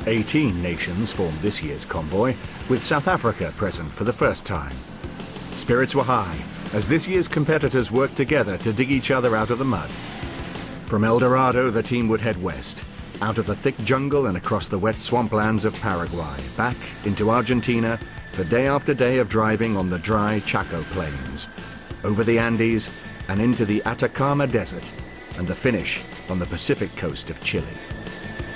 18 nations formed this year's convoy, with South Africa present for the first time. Spirits were high, as this year's competitors worked together to dig each other out of the mud. From El Dorado, the team would head west, out of the thick jungle and across the wet swamplands of Paraguay, back into Argentina for day after day of driving on the dry Chaco plains, over the Andes and into the Atacama Desert, and the finish on the Pacific coast of Chile.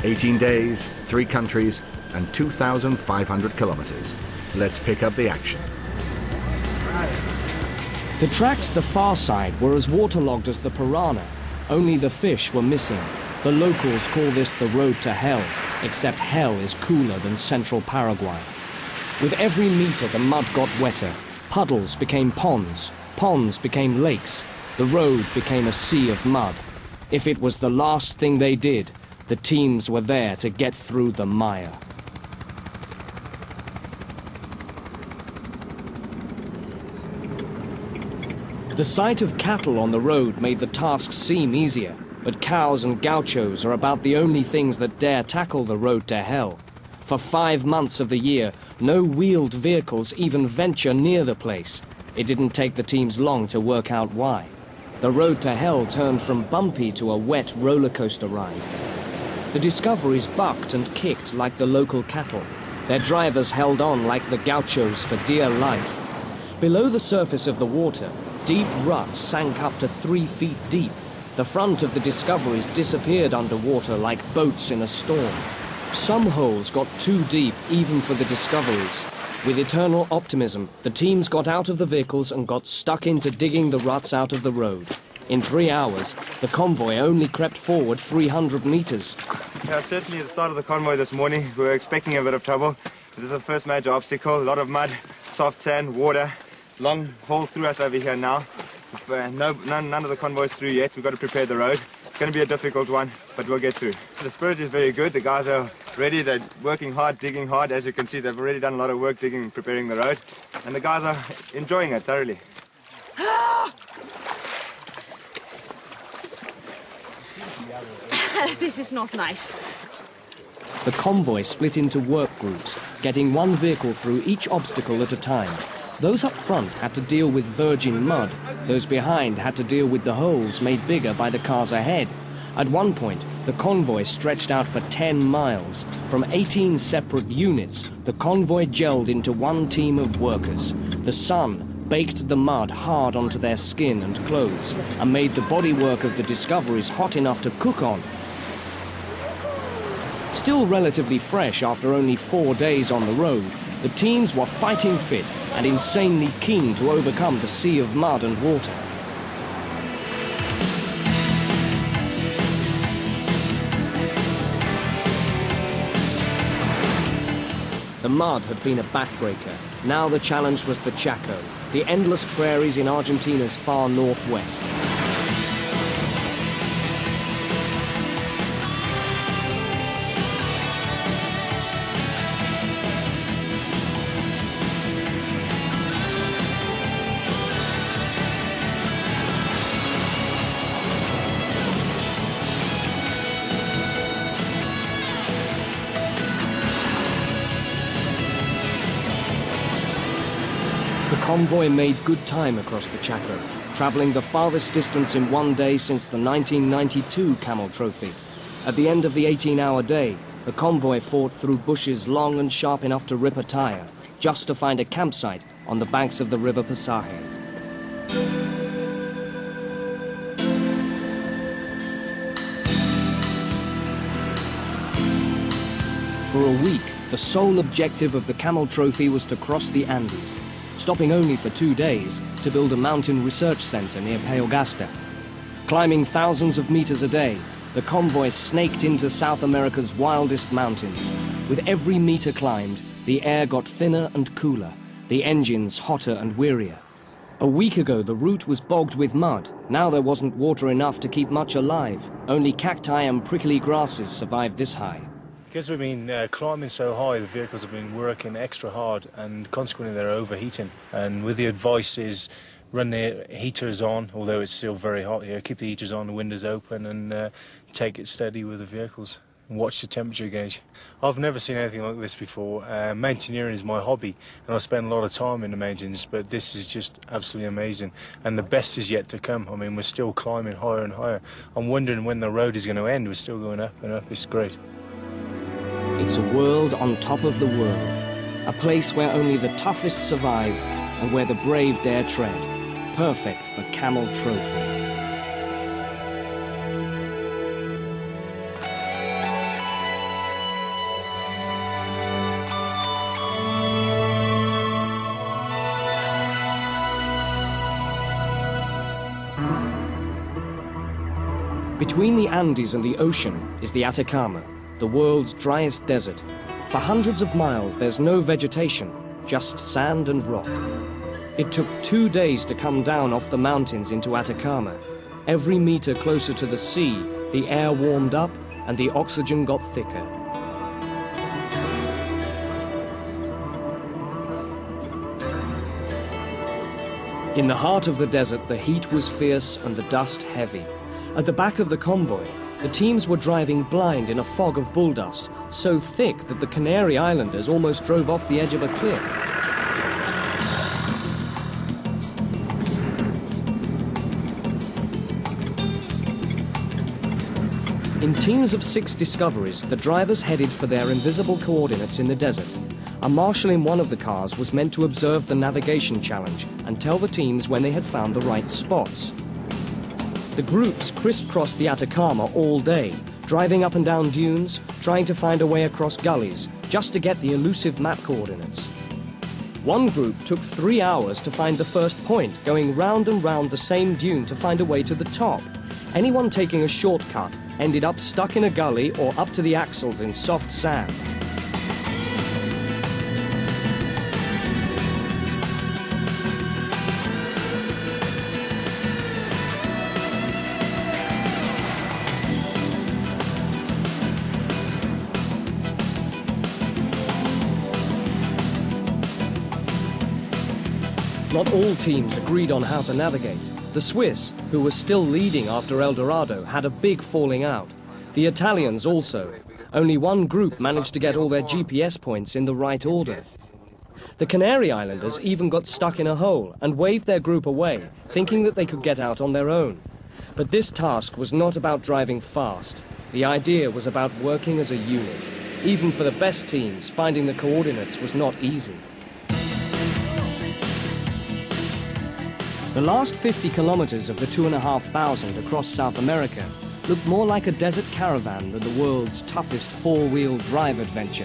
18 days, 3 countries, and 2,500 kilometers. Let's pick up the action. The tracks the far side were as waterlogged as the Parana, only the fish were missing. The locals call this the road to hell, except hell is cooler than central Paraguay. With every meter the mud got wetter. Puddles became ponds, ponds became lakes. The road became a sea of mud. If it was the last thing they did, the teams were there to get through the mire. The sight of cattle on the road made the task seem easier, but cows and gauchos are about the only things that dare tackle the road to hell. For 5 months of the year, no wheeled vehicles even venture near the place. It didn't take the teams long to work out why. The road to hell turned from bumpy to a wet roller coaster ride. The Discoveries bucked and kicked like the local cattle. Their drivers held on like the gauchos for dear life. Below the surface of the water, deep ruts sank up to 3 feet deep. The front of the Discoveries disappeared underwater like boats in a storm. Some holes got too deep even for the Discoveries. With eternal optimism, the teams got out of the vehicles and got stuck into digging the ruts out of the road. In 3 hours, the convoy only crept forward 300 meters. Yeah, certainly at the start of the convoy this morning, we were expecting a bit of trouble. This is the first major obstacle, a lot of mud, soft sand, water, long haul through us over here now. None of the convoys through yet. We've got to prepare the road. It's going to be a difficult one, but we'll get through. The spirit is very good. The guys are ready. They're working hard, digging hard. As you can see, they've already done a lot of work digging, preparing the road. And the guys are enjoying it thoroughly. This is not nice. The convoy split into work groups, getting one vehicle through each obstacle at a time. Those up front had to deal with virgin mud. Those behind had to deal with the holes made bigger by the cars ahead. At one point, the convoy stretched out for 10 miles. From 18 separate units, the convoy gelled into one team of workers. The sun baked the mud hard onto their skin and clothes and made the bodywork of the Discoveries hot enough to cook on. Still relatively fresh after only 4 days on the road, the teams were fighting fit and insanely keen to overcome the sea of mud and water. The mud had been a backbreaker. Now the challenge was the Chaco, the endless prairies in Argentina's far northwest. The convoy made good time across the Chaco, traveling the farthest distance in 1 day since the 1992 Camel Trophy. At the end of the 18-hour day, the convoy fought through bushes long and sharp enough to rip a tire, just to find a campsite on the banks of the river Pasaje. For a week, the sole objective of the Camel Trophy was to cross the Andes, stopping only for 2 days to build a mountain research center near Payogasta. Climbing thousands of meters a day, the convoy snaked into South America's wildest mountains. With every meter climbed, the air got thinner and cooler, the engines hotter and wearier. A week ago, the route was bogged with mud. Now there wasn't water enough to keep much alive. Only cacti and prickly grasses survived this high. Because we've been climbing so high, the vehicles have been working extra hard and consequently they're overheating. And with the advice is run the heaters on, although it's still very hot here, keep the heaters on, the windows open and take it steady with the vehicles. and watch the temperature gauge. I've never seen anything like this before. Mountaineering is my hobby, and I spend a lot of time in the mountains, but this is just absolutely amazing, and the best is yet to come. I mean, we're still climbing higher and higher. I'm wondering when the road is going to end. We're still going up and up. It's great. It's a world on top of the world, a place where only the toughest survive and where the brave dare tread. Perfect for Camel Trophy. Between the Andes and the ocean is the Atacama, the world's driest desert. For hundreds of miles, there's no vegetation, just sand and rock. It took 2 days to come down off the mountains into Atacama. Every meter closer to the sea, the air warmed up and the oxygen got thicker. In the heart of the desert, the heat was fierce and the dust heavy. At the back of the convoy, the teams were driving blind in a fog of bull dust, so thick that the Canary Islanders almost drove off the edge of a cliff. In teams of 6 discoveries, the drivers headed for their invisible coordinates in the desert. A marshal in one of the cars was meant to observe the navigation challenge and tell the teams when they had found the right spots. The groups crisscrossed the Atacama all day, driving up and down dunes, trying to find a way across gullies, just to get the elusive map coordinates. One group took 3 hours to find the first point, going round and round the same dune to find a way to the top. Anyone taking a shortcut ended up stuck in a gully or up to the axles in soft sand. Not all teams agreed on how to navigate. The Swiss, who were still leading after El Dorado, had a big falling out. The Italians also. Only one group managed to get all their GPS points in the right order. The Canary Islanders even got stuck in a hole and waved their group away, thinking that they could get out on their own. But this task was not about driving fast. The idea was about working as a unit. Even for the best teams, finding the coordinates was not easy. The last 50 kilometers of the 2,500 across South America looked more like a desert caravan than the world's toughest four-wheel drive adventure.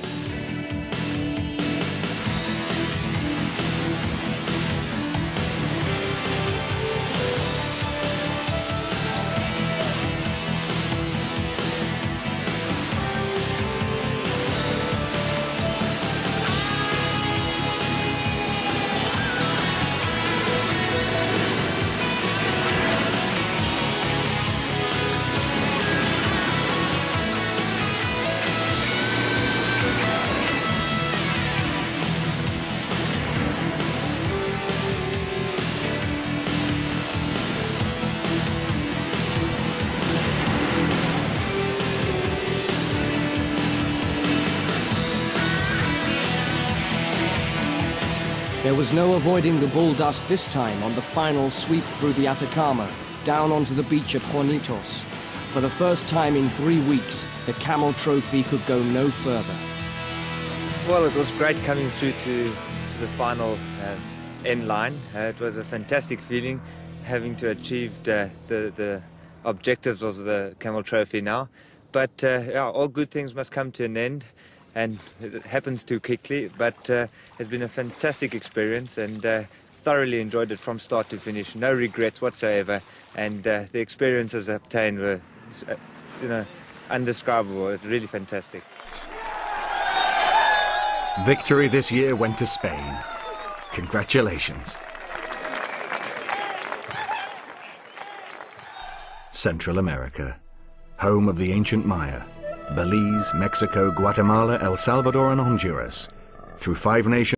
There was no avoiding the bull dust this time on the final sweep through the Atacama, down onto the beach at Hornitos. For the first time in 3 weeks, the Camel Trophy could go no further. Well, it was great coming through to the final end line. It was a fantastic feeling having to achieve the objectives of the Camel Trophy now. But yeah, all good things must come to an end. And it happens too quickly, but it's been a fantastic experience and thoroughly enjoyed it from start to finish. No regrets whatsoever, and the experiences obtained were, undescribable. It's really fantastic. Victory this year went to Spain. Congratulations. Central America, home of the ancient Maya. Belize, Mexico, Guatemala, El Salvador and Honduras. Through 5 nations.